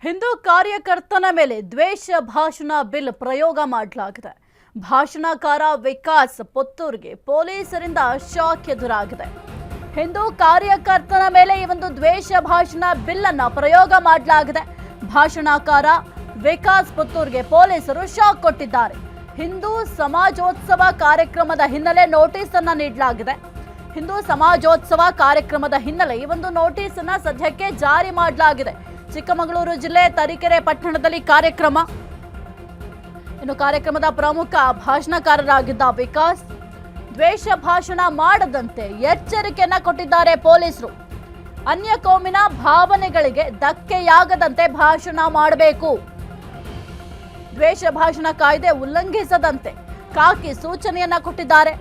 ಹಿಂದೂ ಕಾರ್ಯಕರ್ತನ ಮೇಲೆ ದ್ವೇಷ ಭಾಷಣ ಬಿಲ್ ಪ್ರಯೋಗ ಮಾಡಲಾಗಿದೆ. ಭಾಷಣಕಾರ ವಿಕಾಸ್ ಪುತ್ತೂರ್ಗೆ ಪೊಲೀಸರಿಂದ ಶಾಕ್ ಎದುರಾಗಿದೆ. ಹಿಂದೂ ಕಾರ್ಯಕರ್ತನ ಮೇಲೆ ಈ ಒಂದು ದ್ವೇಷ ಭಾಷಣ ಬಿಲ್ ಅನ್ನು ಪ್ರಯೋಗ ಮಾಡಲಾಗಿದೆ. ಭಾಷಣಕಾರ ವಿಕಾಸ್ ಪುತ್ತೂರ್ಗೆ ಪೊಲೀಸರು ಶಾಕ್ ಕೊಟ್ಟಿದ್ದಾರೆ. ಹಿಂದೂ ಸಮಾಜೋತ್ಸವ ಕಾರ್ಯಕ್ರಮದ ಹಿನ್ನೆಲೆ ನೋಟಿಸ್ ಅನ್ನು ನೀಡಲಾಗಿದೆ. ಹಿಂದೂ ಸಮಾಜೋತ್ಸವ ಕಾರ್ಯಕ್ರಮದ ಹಿನ್ನೆಲೆ ಈ ಒಂದು ನೋಟಿಸ್ ಅನ್ನು ಸದ್ಯಕ್ಕೆ ಜಾರಿ ಮಾಡಲಾಗಿದೆ. ಚಿಕ್ಕಮಗಳೂರು ಜಿಲ್ಲೆ ತರೀಕೆರೆ ಪಟ್ಟಣದಲ್ಲಿ ಕಾರ್ಯಕ್ರಮ. ಇನ್ನು ಕಾರ್ಯಕ್ರಮದ ಪ್ರಮುಖ ಭಾಷಣಕಾರರಾಗಿದ್ದ ವಿಕಾಸ್ ದ್ವೇಷ ಭಾಷಣ ಮಾಡದಂತೆ ಎಚ್ಚರಿಕೆಯನ್ನ ಕೊಟ್ಟಿದ್ದಾರೆ ಪೊಲೀಸರು. ಅನ್ಯ ಕೋಮಿನ ಭಾವನೆಗಳಿಗೆ ಧಕ್ಕೆಯಾಗದಂತೆ ಭಾಷಣ ಮಾಡಬೇಕು, ದ್ವೇಷ ಭಾಷಣ ಕಾಯ್ದೆ ಉಲ್ಲಂಘಿಸದಂತೆ ಖಾಕಿ ಸೂಚನೆಯನ್ನ ಕೊಟ್ಟಿದ್ದಾರೆ.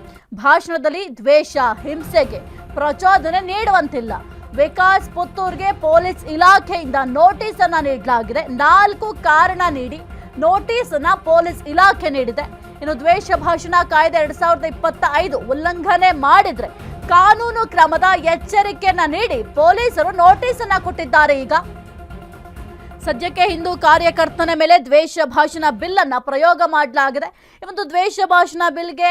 ಭಾಷಣದಲ್ಲಿ ದ್ವೇಷ, ಹಿಂಸೆಗೆ ಪ್ರಚೋದನೆ ನೀಡುವಂತಿಲ್ಲ. ವಿಕಾಸ್ ಪುತ್ತೂರ್ಗೆ ಪೊಲೀಸ್ ಇಲಾಖೆಯಿಂದ ನೋಟಿಸ್ ಅನ್ನ ನೀಡಲಾಗಿದೆ. 4 ಕಾರಣ ನೀಡಿ ನೋಟಿಸ್ ಅನ್ನ ಪೊಲೀಸ್ ಇಲಾಖೆ ನೀಡಿದೆ. ಇನ್ನು ದ್ವೇಷ ಭಾಷಣ ಕಾಯ್ದೆ 2025 ಉಲ್ಲಂಘನೆ ಮಾಡಿದ್ರೆ ಕಾನೂನು ಕ್ರಮದ ಎಚ್ಚರಿಕೆಯನ್ನ ನೀಡಿ ಪೊಲೀಸರು ನೋಟಿಸ್ ಅನ್ನ ಕೊಟ್ಟಿದ್ದಾರೆ. ಈಗ ಸದ್ಯಕ್ಕೆ ಹಿಂದೂ ಕಾರ್ಯಕರ್ತನ ಮೇಲೆ ದ್ವೇಷ ಭಾಷಣ ಬಿಲ್ ಅನ್ನ ಪ್ರಯೋಗ ಮಾಡಲಾಗಿದೆ. ಈ ಒಂದು ದ್ವೇಷ ಭಾಷಣ ಬಿಲ್ಗೆ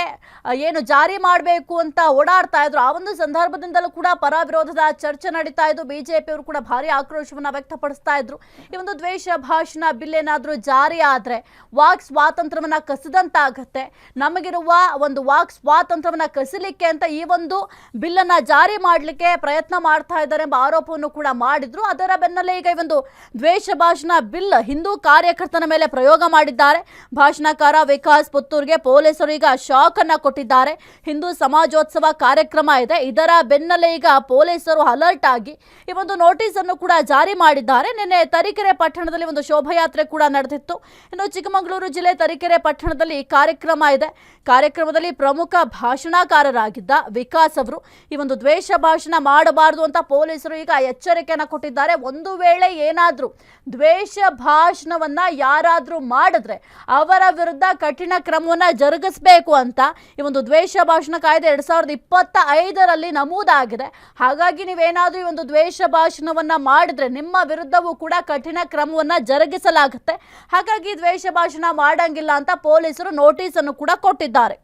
ಏನು ಜಾರಿ ಮಾಡಬೇಕು ಅಂತ ಓಡಾಡ್ತಾ ಇದ್ರು. ಆ ಒಂದು ಸಂದರ್ಭದಿಂದಲೂ ಕೂಡ ಪರ ವಿರೋಧದ ಚರ್ಚೆ ನಡೀತಾ ಇದ್ದು ಬಿಜೆಪಿಯವರು ಕೂಡ ಭಾರಿ ಆಕ್ರೋಶವನ್ನ ವ್ಯಕ್ತಪಡಿಸ್ತಾ ಇದ್ರು. ಈ ಒಂದು ದ್ವೇಷ ಭಾಷಣ ಬಿಲ್ ಏನಾದ್ರೂ ಜಾರಿ ಆದ್ರೆ ವಾಕ್ ಸ್ವಾತಂತ್ರ್ಯವನ್ನ ಕಸಿದಂತಾಗತ್ತೆ. ನಮಗಿರುವ ಒಂದು ವಾಕ್ ಸ್ವಾತಂತ್ರ್ಯವನ್ನ ಕಸಿಲಿಕ್ಕೆ ಅಂತ ಈ ಒಂದು ಬಿಲ್ ಅನ್ನ ಜಾರಿ ಮಾಡಲಿಕ್ಕೆ ಪ್ರಯತ್ನ ಮಾಡ್ತಾ ಇದ್ದಾರೆ ಎಂಬ ಆರೋಪವನ್ನು ಕೂಡ ಮಾಡಿದ್ರು. ಅದರ ಬೆನ್ನಲ್ಲೇ ಈಗ ಈ ಒಂದು ದ್ವೇಷ ಭಾಷಣ ಬಿಲ್ ಹಿಂದೂ ಕಾರ್ಯಕರ್ತನ ಮೇಲೆ ಪ್ರಯೋಗ ಮಾಡಿದ್ದಾರೆ. ಭಾಷಣಕಾರ ವಿಕಾಸ್ ಪುತ್ತೂರ್ಗೆ ಪೊಲೀಸರು ಈಗ ಶಾಕ್ ಅನ್ನ ಕೊಟ್ಟಿದ್ದಾರೆ. ಹಿಂದೂ ಸಮಾಜೋತ್ಸವ ಕಾರ್ಯಕ್ರಮ ಇದೆ. ಇದರ ಬೆನ್ನಲ್ಲೇ ಈಗ ಪೊಲೀಸರು ಅಲರ್ಟ್ ಆಗಿ ಈ ಒಂದು ನೋಟಿಸ್ ಅನ್ನು ಕೂಡ ಜಾರಿ ಮಾಡಿದ್ದಾರೆ. ನಿನ್ನೆ ತರೀಕೆರೆ ಪಟ್ಟಣದಲ್ಲಿ ಒಂದು ಶೋಭಾಯಾತ್ರೆ ಕೂಡ ನಡೆದಿತ್ತು. ಇನ್ನು ಚಿಕ್ಕಮಗಳೂರು ಜಿಲ್ಲೆ ತರೀಕೆರೆ ಪಟ್ಟಣದಲ್ಲಿ ಕಾರ್ಯಕ್ರಮ ಇದೆ. ಕಾರ್ಯಕ್ರಮದಲ್ಲಿ ಪ್ರಮುಖ ಭಾಷಣಕಾರರಾಗಿದ್ದ ವಿಕಾಸ್ ಅವರು ಈ ಒಂದು ದ್ವೇಷ ಭಾಷಣ ಮಾಡಬಾರದು ಅಂತ ಪೊಲೀಸರು ಈಗ ಎಚ್ಚರಿಕೆಯನ್ನ ಕೊಟ್ಟಿದ್ದಾರೆ. ಒಂದು ವೇಳೆ ಏನಾದ್ರೂ ದ್ವೇಷ ಭಾಷಣವನ್ನ ಯಾರಾದ್ರೂ ಮಾಡಿದ್ರೆ ಅವರ ವಿರುದ್ಧ ಕಠಿಣ ಕ್ರಮವನ್ನ ಜರುಗಿಸಬೇಕು ಅಂತ ಈ ಒಂದು ದ್ವೇಷ ಭಾಷಣ ಕಾಯ್ದೆ 2025ರಲ್ಲಿ ನಮೂದಾಗಿದೆ. ಹಾಗಾಗಿ ನೀವೇನಾದ್ರೂ ಈ ಒಂದು ದ್ವೇಷ ಭಾಷಣವನ್ನ ಮಾಡಿದ್ರೆ ನಿಮ್ಮ ವಿರುದ್ಧವೂ ಕೂಡ ಕಠಿಣ ಕ್ರಮವನ್ನ ಜರುಗಿಸಲಾಗುತ್ತೆ. ಹಾಗಾಗಿ ದ್ವೇಷ ಭಾಷಣ ಮಾಡಂಗಿಲ್ಲ ಅಂತ ಪೊಲೀಸರು ನೋಟಿಸ್ ಅನ್ನು ಕೂಡ ಕೊಟ್ಟಿದ್ದಾರೆ.